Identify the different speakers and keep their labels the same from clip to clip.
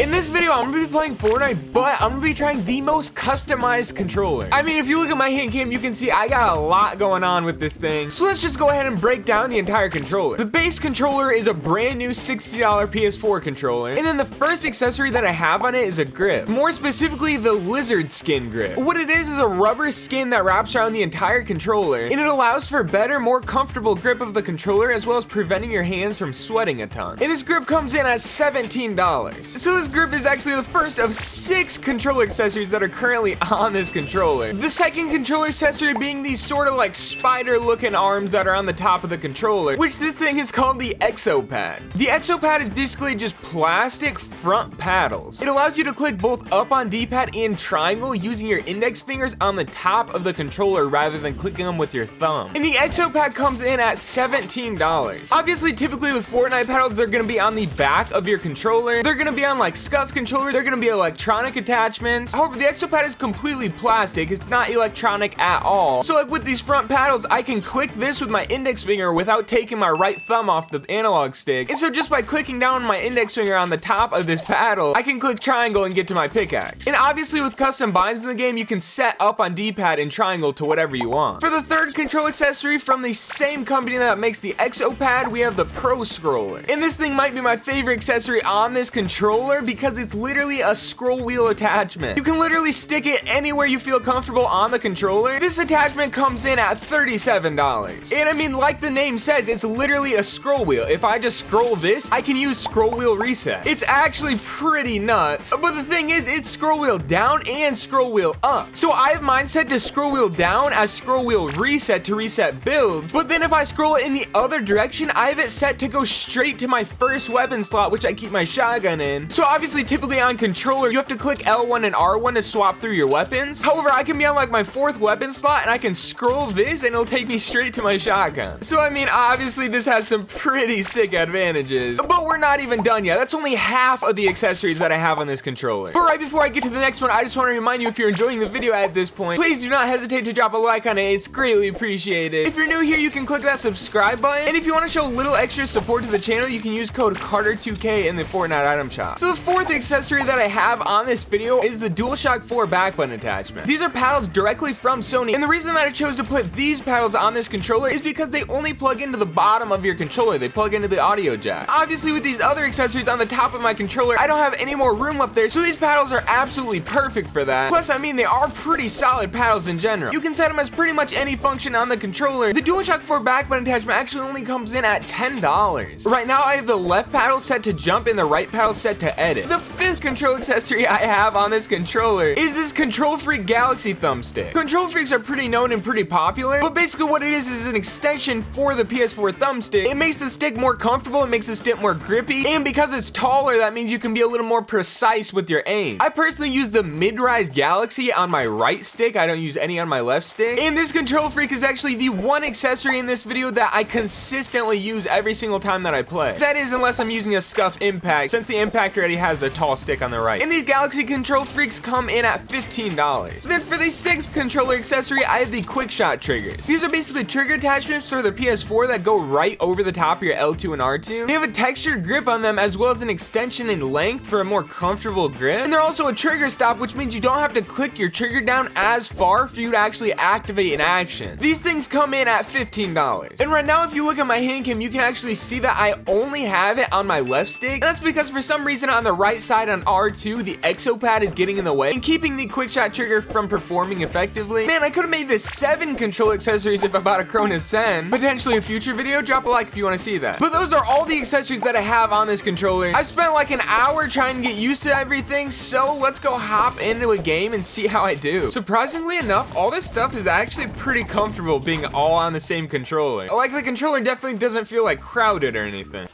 Speaker 1: In this video, I'm gonna be playing Fortnite, but I'm gonna be trying the most customized controller. I mean, if you look at my hand cam, you can see I got a lot going on with this thing. So let's just go ahead and break down the entire controller. The base controller is a brand new $60 PS4 controller. And then the first accessory that I have on it is a grip. More specifically, the lizard skin grip. What it is a rubber skin that wraps around the entire controller. And it allows for better, more comfortable grip of the controller, as well as preventing your hands from sweating a ton. And this grip comes in at $17. So this grip is actually the first of 6 controller accessories that are currently on this controller. The second controller accessory being these sort of like spider looking arms that are on the top of the controller, which this thing is called the Exopad. The Exopad is basically just plastic front paddles. It allows you to click both up on D-pad and triangle using your index fingers on the top of the controller rather than clicking them with your thumb. And the Exopad comes in at $17. Obviously, typically with Fortnite paddles, they're gonna be on the back of your controller. They're gonna be on like scuff controller, they're gonna be electronic attachments. However, the Exopad is completely plastic. It's not electronic at all. So like with these front paddles, I can click this with my index finger without taking my right thumb off the analog stick. And so just by clicking down my index finger on the top of this paddle, I can click triangle and get to my pickaxe. And obviously with custom binds in the game, you can set up on D-pad and triangle to whatever you want. For the third control accessory from the same company that makes the Exopad, we have the Pro Scroller. And this thing might be my favorite accessory on this controller because it's literally a scroll wheel attachment. You can literally stick it anywhere you feel comfortable on the controller. This attachment comes in at $37. And I mean, like the name says, it's literally a scroll wheel. If I just scroll this, I can use scroll wheel reset. It's actually pretty nuts. But the thing is, it's scroll wheel down and scroll wheel up. So I have mine set to scroll wheel down as scroll wheel reset to reset builds. But then if I scroll it in the other direction, I have it set to go straight to my first weapon slot, which I keep my shotgun in. So obviously, typically on controller, you have to click L1 and R1 to swap through your weapons. However, I can be on like my 4th weapon slot and I can scroll this and it'll take me straight to my shotgun. So I mean, obviously this has some pretty sick advantages, but we're not even done yet. That's only half of the accessories that I have on this controller. But right before I get to the next one, I just want to remind you, if you're enjoying the video at this point, please do not hesitate to drop a like on it. It's greatly appreciated. If you're new here, you can click that subscribe button. And if you want to show a little extra support to the channel, you can use code Carter2K in the Fortnite item shop. So the fourth accessory that I have on this video is the DualShock 4 back button attachment. These are paddles directly from Sony, and the reason that I chose to put these paddles on this controller is because they only plug into the bottom of your controller. They plug into the audio jack. Obviously, with these other accessories on the top of my controller, I don't have any more room up there, so these paddles are absolutely perfect for that. Plus, I mean, they are pretty solid paddles in general. You can set them as pretty much any function on the controller. The DualShock 4 back button attachment actually only comes in at $10. Right now, I have the left paddle set to jump and the right paddle set to edit. The fifth control accessory I have on this controller is this Control Freak Galaxy thumbstick. Control Freaks are pretty known and pretty popular, but basically what it is an extension for the PS4 thumbstick. It makes the stick more comfortable, it makes the stick more grippy, and because it's taller, that means you can be a little more precise with your aim. I personally use the mid-rise Galaxy on my right stick. I don't use any on my left stick. And this Control Freak is actually the one accessory in this video that I consistently use every single time that I play. That is, unless I'm using a scuffed impact, since the impact already has a tall stick on the right. And these Galaxy Control Freaks come in at $15. Then for the sixth controller accessory, I have the quick shot triggers. These are basically trigger attachments for the PS4 that go right over the top of your L2 and R2. They have a textured grip on them as well as an extension in length for a more comfortable grip. And they're also a trigger stop, which means you don't have to click your trigger down as far for you to actually activate an action. These things come in at $15. And right now, if you look at my hand cam, you can actually see that I only have it on my left stick. And that's because for some reason on the right side on R2, the Exopad is getting in the way and keeping the quick shot trigger from performing effectively. Man, I could have made this 7 control accessories if I bought a Cronus 10. Potentially a future video. Drop a like if you want to see that. But those are all the accessories that I have on this controller. I've spent like an hour trying to get used to everything, so let's go hop into a game and see how I do. Surprisingly enough, all this stuff is actually pretty comfortable being all on the same controller. Like, the controller definitely doesn't feel like crowded or anything.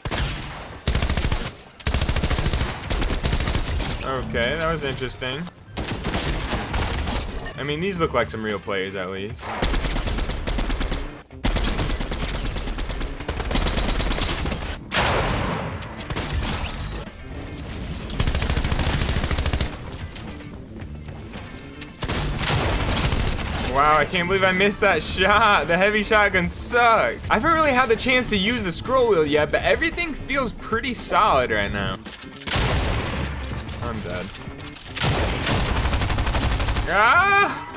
Speaker 1: Okay, that was interesting. I mean, these look like some real players at least. Wow, I can't believe I missed that shot. The heavy shotgun sucks. I haven't really had the chance to use the scroll wheel yet, but everything feels pretty solid right now. I'm dead. Ah!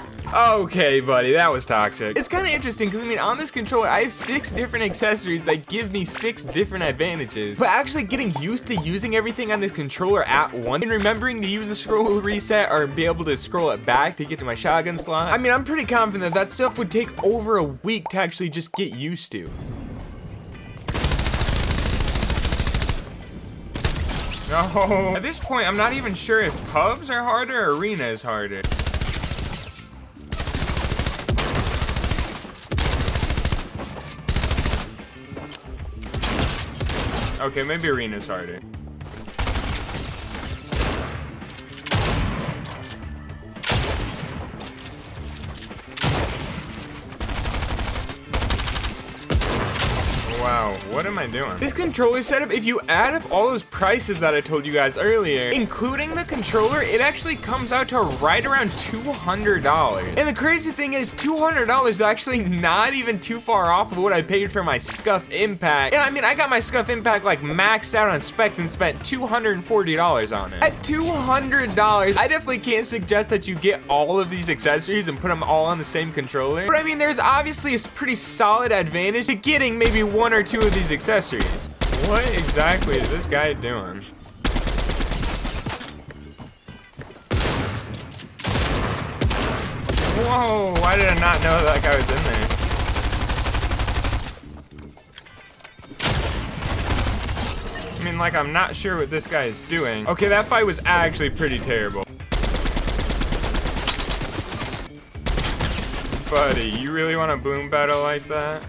Speaker 1: Okay, buddy, that was toxic. It's kind of interesting because, I mean, on this controller, I have 6 different accessories that give me 6 different advantages. But actually getting used to using everything on this controller at once and remembering to use the scroll reset or be able to scroll it back to get to my shotgun slot. I mean, I'm pretty confident that stuff would take over a week to actually just get used to. No. At this point, I'm not even sure if pubs are harder or arena is harder. Okay, maybe arena's harder. Wow, what am I doing? This controller setup, if you add up all those prices that I told you guys earlier, including the controller, it actually comes out to right around $200. And the crazy thing is, $200 is actually not even too far off of what I paid for my Scuff Impact. And I mean, I got my Scuff Impact like maxed out on specs and spent $240 on it. At $200, I definitely can't suggest that you get all of these accessories and put them all on the same controller. But I mean, there's obviously a pretty solid advantage to getting maybe 1 or 2 of these accessories. What exactly is this guy doing? Whoa, why did I not know that guy was in there? I mean, like, I'm not sure what this guy is doing. Okay, that fight was actually pretty terrible. Buddy, you really want a boom battle like that?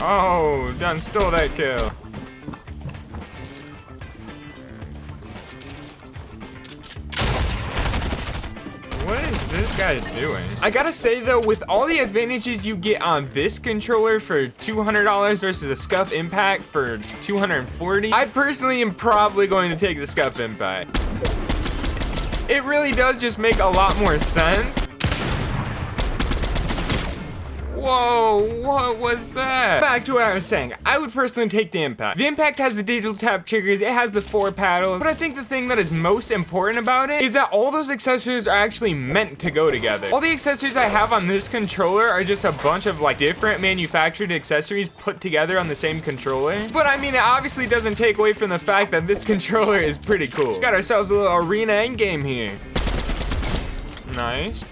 Speaker 1: Oh, done stole that kill. What is this guy doing? I gotta say though, with all the advantages you get on this controller for $200 versus a Scuff Impact for $240, I personally am probably going to take the Scuff Impact. It really does just make a lot more sense. Whoa, what was that? Back to what I was saying, I would personally take the Impact. The Impact has the digital tap triggers, it has the 4 paddles, but I think the thing that is most important about it is that all those accessories are actually meant to go together. All the accessories I have on this controller are just a bunch of like different manufactured accessories put together on the same controller. But I mean, it obviously doesn't take away from the fact that this controller is pretty cool. Got ourselves a little arena endgame here. Nice.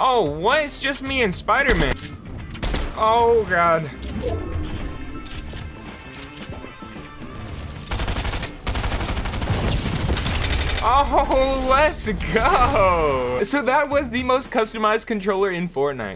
Speaker 1: Oh, what? It's just me and Spider-Man. Oh, God. Oh, let's go. So that was the most customized controller in Fortnite.